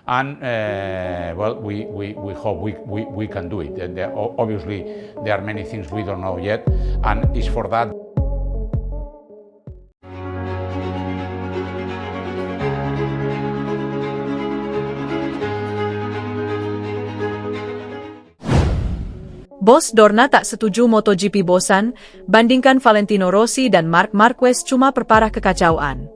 and well, we hope we can do it. And obviously, there are many things we don't know yet, and it's for that. Bos Dorna tak setuju MotoGP bosan, bandingkan Valentino Rossi dan Marc Marquez cuma perparah kekacauan.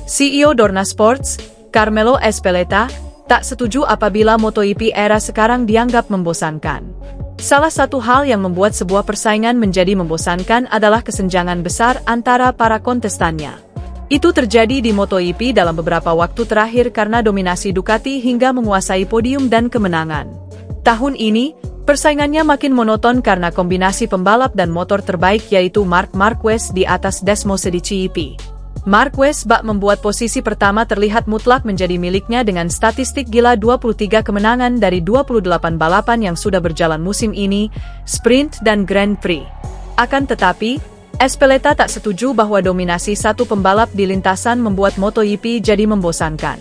CEO Dorna Sports, Carmelo Ezpeleta, tak setuju apabila MotoGP era sekarang dianggap membosankan. Salah satu hal yang membuat sebuah persaingan menjadi membosankan adalah kesenjangan besar antara para kontestannya. Itu terjadi di MotoGP dalam beberapa waktu terakhir karena dominasi Ducati hingga menguasai podium dan kemenangan. Tahun ini, persaingannya makin monoton karena kombinasi pembalap dan motor terbaik yaitu Marc Marquez di atas Desmosedici. Marquez bak membuat posisi pertama terlihat mutlak menjadi miliknya dengan statistik gila 23 kemenangan dari 28 balapan yang sudah berjalan musim ini, sprint dan Grand Prix. Akan tetapi, Ezpeleta tak setuju bahwa dominasi satu pembalap di lintasan membuat MotoGP jadi membosankan.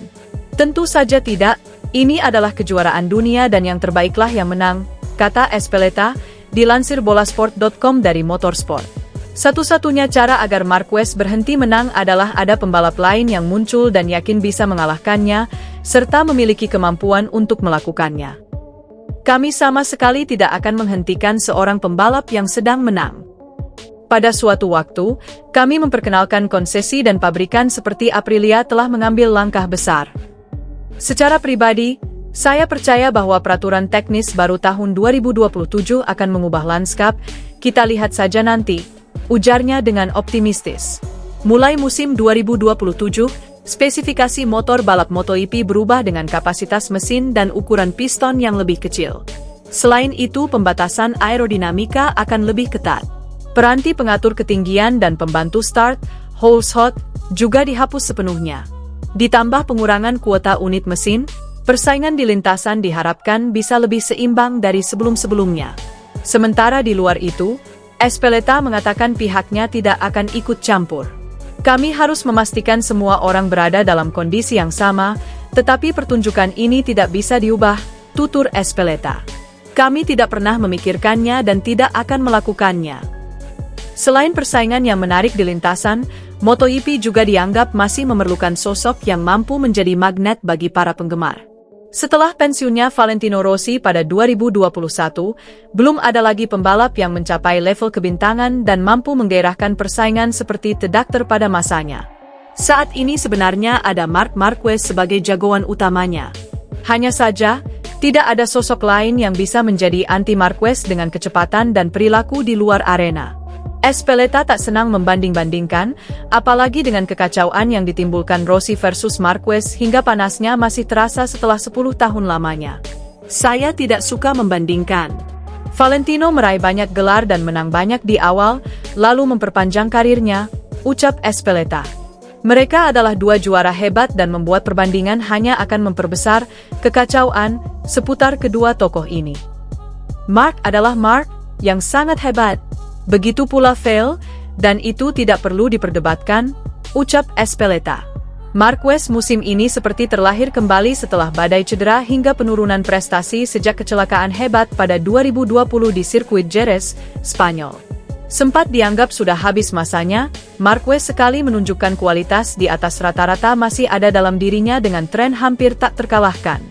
Tentu saja tidak, ini adalah kejuaraan dunia dan yang terbaiklah yang menang, kata Ezpeleta, dilansir bolasport.com dari Motorsport. Satu-satunya cara agar Marquez berhenti menang adalah ada pembalap lain yang muncul dan yakin bisa mengalahkannya, serta memiliki kemampuan untuk melakukannya. Kami sama sekali tidak akan menghentikan seorang pembalap yang sedang menang. Pada suatu waktu, kami memperkenalkan konsesi dan pabrikan seperti Aprilia telah mengambil langkah besar. Secara pribadi, saya percaya bahwa peraturan teknis baru tahun 2027 akan mengubah lanskap, kita lihat saja nanti, ujarnya dengan optimistis. Mulai musim 2027, spesifikasi motor balap MotoGP berubah dengan kapasitas mesin dan ukuran piston yang lebih kecil. Selain itu, pembatasan aerodinamika akan lebih ketat. Peranti pengatur ketinggian dan pembantu start, hold shot, juga dihapus sepenuhnya. Ditambah pengurangan kuota unit mesin, persaingan di lintasan diharapkan bisa lebih seimbang dari sebelum-sebelumnya. Sementara di luar itu, Ezpeleta mengatakan pihaknya tidak akan ikut campur. Kami harus memastikan semua orang berada dalam kondisi yang sama, tetapi pertunjukan ini tidak bisa diubah, tutur Ezpeleta. Kami tidak pernah memikirkannya dan tidak akan melakukannya. Selain persaingan yang menarik di lintasan, MotoGP juga dianggap masih memerlukan sosok yang mampu menjadi magnet bagi para penggemar. Setelah pensiunnya Valentino Rossi pada 2021, belum ada lagi pembalap yang mencapai level kebintangan dan mampu menggairahkan persaingan seperti The Doctor pada masanya. Saat ini sebenarnya ada Marc Marquez sebagai jagoan utamanya. Hanya saja, tidak ada sosok lain yang bisa menjadi anti Marquez dengan kecepatan dan perilaku di luar arena. Ezpeleta tak senang membanding-bandingkan, apalagi dengan kekacauan yang ditimbulkan Rossi versus Marquez hingga panasnya masih terasa setelah 10 tahun lamanya. Saya tidak suka membandingkan. Valentino meraih banyak gelar dan menang banyak di awal, lalu memperpanjang karirnya, ucap Ezpeleta. Mereka adalah dua juara hebat dan membuat perbandingan hanya akan memperbesar kekacauan seputar kedua tokoh ini. Marc adalah Marc, yang sangat hebat. Begitu pula Vail, dan itu tidak perlu diperdebatkan, ucap Ezpeleta. Marquez musim ini seperti terlahir kembali setelah badai cedera hingga penurunan prestasi sejak kecelakaan hebat pada 2020 di sirkuit Jerez, Spanyol. Sempat dianggap sudah habis masanya, Marquez sekali menunjukkan kualitas di atas rata-rata masih ada dalam dirinya dengan tren hampir tak terkalahkan.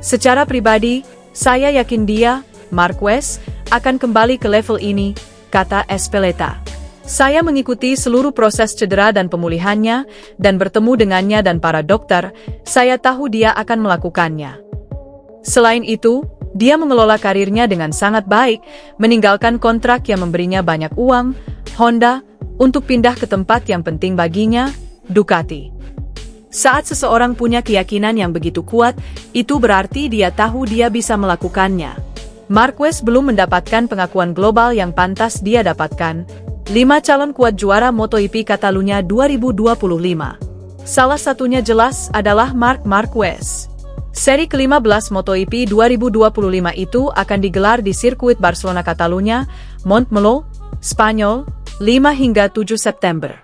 Secara pribadi, saya yakin dia, Marquez, akan kembali ke level ini, kata Ezpeleta. Saya mengikuti seluruh proses cedera dan pemulihannya, dan bertemu dengannya dan para dokter, saya tahu dia akan melakukannya. Selain itu, dia mengelola karirnya dengan sangat baik, meninggalkan kontrak yang memberinya banyak uang, Honda, untuk pindah ke tempat yang penting baginya, Ducati. Saat seseorang punya keyakinan yang begitu kuat, itu berarti dia tahu dia bisa melakukannya. Marquez belum mendapatkan pengakuan global yang pantas dia dapatkan. 5 calon kuat juara MotoGP Catalunya 2025. Salah satunya jelas adalah Marc Marquez. Seri ke-15 MotoGP 2025 itu akan digelar di sirkuit Barcelona Catalunya, Montmeló, Spanyol, 5 hingga 7 September.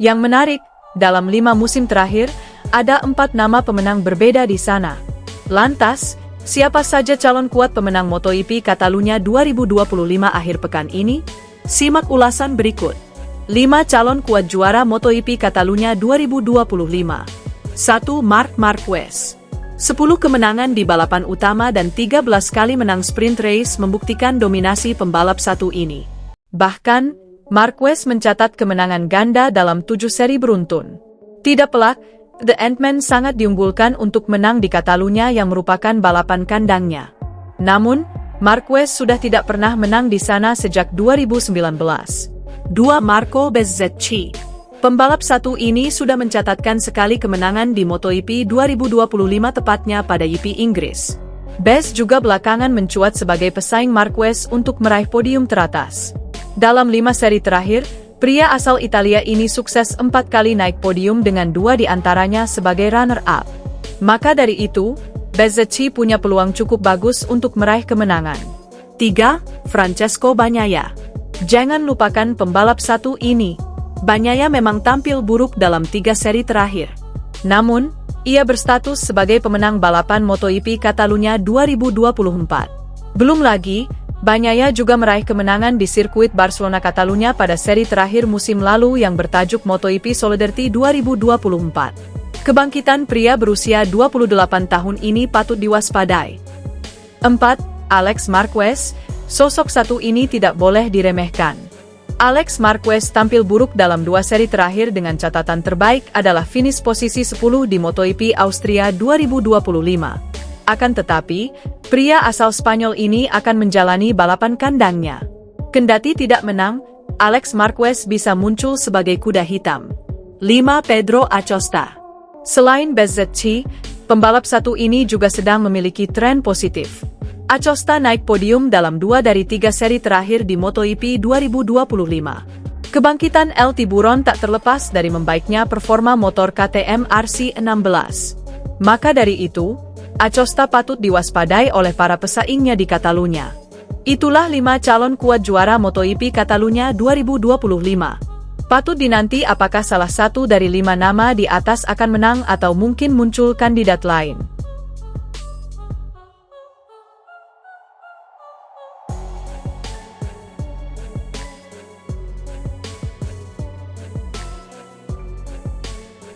Yang menarik, dalam 5 musim terakhir, ada 4 nama pemenang berbeda di sana. Lantas, siapa saja calon kuat pemenang MotoGP Catalunya 2025 akhir pekan ini? Simak ulasan berikut. 5 calon kuat juara MotoGP Catalunya 2025. 1. Marc Marquez. 10 kemenangan di balapan utama dan 13 kali menang sprint race membuktikan dominasi pembalap satu ini. Bahkan, Marquez mencatat kemenangan ganda dalam 7 seri beruntun. Tidak pelak, The Ant-Man sangat diunggulkan untuk menang di Catalunya yang merupakan balapan kandangnya. Namun, Marquez sudah tidak pernah menang di sana sejak 2019. 2. Marco Bezzecchi. Pembalap satu ini sudah mencatatkan sekali kemenangan di MotoGP 2025 tepatnya pada GP Inggris. Bez juga belakangan mencuat sebagai pesaing Marquez untuk meraih podium teratas. Dalam 5 seri terakhir, pria asal Italia ini sukses 4 kali naik podium dengan 2 diantaranya sebagai runner-up. Maka dari itu, Bezzecchi punya peluang cukup bagus untuk meraih kemenangan. 3. Francesco Bagnaia. Jangan lupakan pembalap satu ini. Bagnaia memang tampil buruk dalam 3 seri terakhir. Namun, ia berstatus sebagai pemenang balapan MotoGP Catalunya 2024. Belum lagi, Bagnaia juga meraih kemenangan di sirkuit Barcelona Catalunya pada seri terakhir musim lalu yang bertajuk MotoGP Solidarity 2024. Kebangkitan pria berusia 28 tahun ini patut diwaspadai. 4. Alex Marquez. Sosok satu ini tidak boleh diremehkan. Alex Marquez tampil buruk dalam 2 seri terakhir dengan catatan terbaik adalah finish posisi 10 di MotoGP Austria 2025. Akan tetapi, pria asal Spanyol ini akan menjalani balapan kandangnya. Kendati tidak menang, Alex Marquez bisa muncul sebagai kuda hitam. 5. Pedro Acosta. Selain Bezzecchi, pembalap satu ini juga sedang memiliki tren positif. Acosta naik podium dalam 2 dari 3 seri terakhir di MotoGP 2025. Kebangkitan El Tiburon tak terlepas dari membaiknya performa motor KTM RC16. Maka dari itu, Acosta patut diwaspadai oleh para pesaingnya di Catalunya. Itulah 5 calon kuat juara MotoGP Catalunya 2025. Patut dinanti apakah salah satu dari 5 nama di atas akan menang atau mungkin muncul kandidat lain.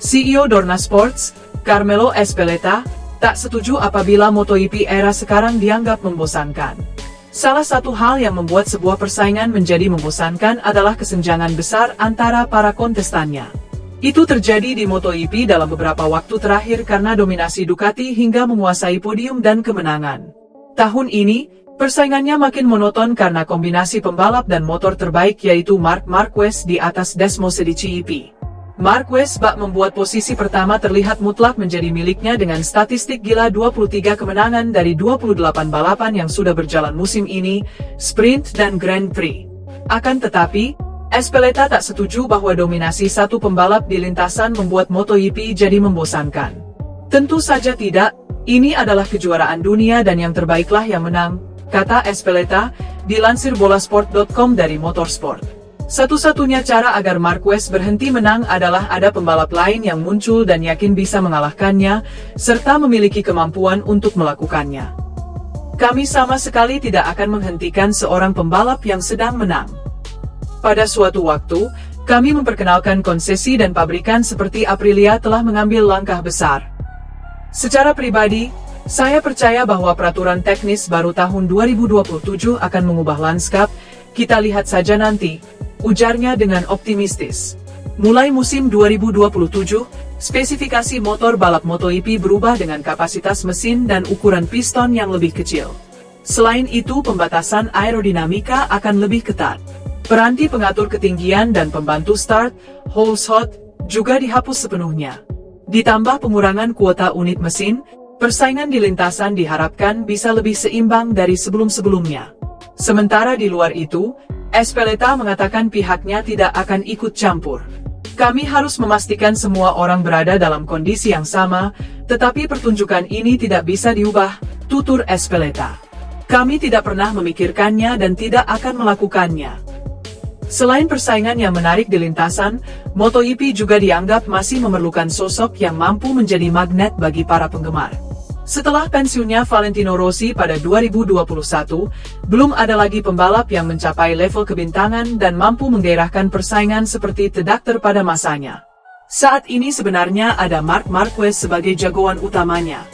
CEO Dorna Sports, Carmelo Ezpeleta, tak setuju apabila MotoGP era sekarang dianggap membosankan. Salah satu hal yang membuat sebuah persaingan menjadi membosankan adalah kesenjangan besar antara para kontestannya. Itu terjadi di MotoGP dalam beberapa waktu terakhir karena dominasi Ducati hingga menguasai podium dan kemenangan. Tahun ini, persaingannya makin monoton karena kombinasi pembalap dan motor terbaik yaitu Marc Marquez di atas Desmos di GP. Marquez bak membuat posisi pertama terlihat mutlak menjadi miliknya dengan statistik gila 23 kemenangan dari 28 balapan yang sudah berjalan musim ini, sprint dan Grand Prix. Akan tetapi, Ezpeleta tak setuju bahwa dominasi satu pembalap di lintasan membuat MotoGP jadi membosankan. Tentu saja tidak, ini adalah kejuaraan dunia dan yang terbaiklah yang menang, kata Ezpeleta, dilansir bolasport.com dari Motorsport. Satu-satunya cara agar Marquez berhenti menang adalah ada pembalap lain yang muncul dan yakin bisa mengalahkannya, serta memiliki kemampuan untuk melakukannya. Kami sama sekali tidak akan menghentikan seorang pembalap yang sedang menang. Pada suatu waktu, kami memperkenalkan konsesi dan pabrikan seperti Aprilia telah mengambil langkah besar. Secara pribadi, saya percaya bahwa peraturan teknis baru tahun 2027 akan mengubah lanskap, kita lihat saja nanti, ujarnya dengan optimistis. Mulai musim 2027, spesifikasi motor balap MotoGP berubah dengan kapasitas mesin dan ukuran piston yang lebih kecil. Selain itu, pembatasan aerodinamika akan lebih ketat. Peranti pengatur ketinggian dan pembantu start, hold shot, juga dihapus sepenuhnya. Ditambah pengurangan kuota unit mesin, persaingan di lintasan diharapkan bisa lebih seimbang dari sebelum-sebelumnya. Sementara di luar itu, Ezpeleta mengatakan pihaknya tidak akan ikut campur. Kami harus memastikan semua orang berada dalam kondisi yang sama, Tetapi pertunjukan ini tidak bisa diubah, tutur Ezpeleta. Kami tidak pernah memikirkannya dan tidak akan melakukannya. Selain persaingan yang menarik di lintasan, MotoGP juga dianggap masih memerlukan sosok yang mampu menjadi magnet bagi para penggemar. Setelah pensiunnya Valentino Rossi pada 2021, belum ada lagi pembalap yang mencapai level kebintangan dan mampu menggairahkan persaingan seperti The Doctor pada masanya. Saat ini sebenarnya ada Marc Marquez sebagai jagoan utamanya.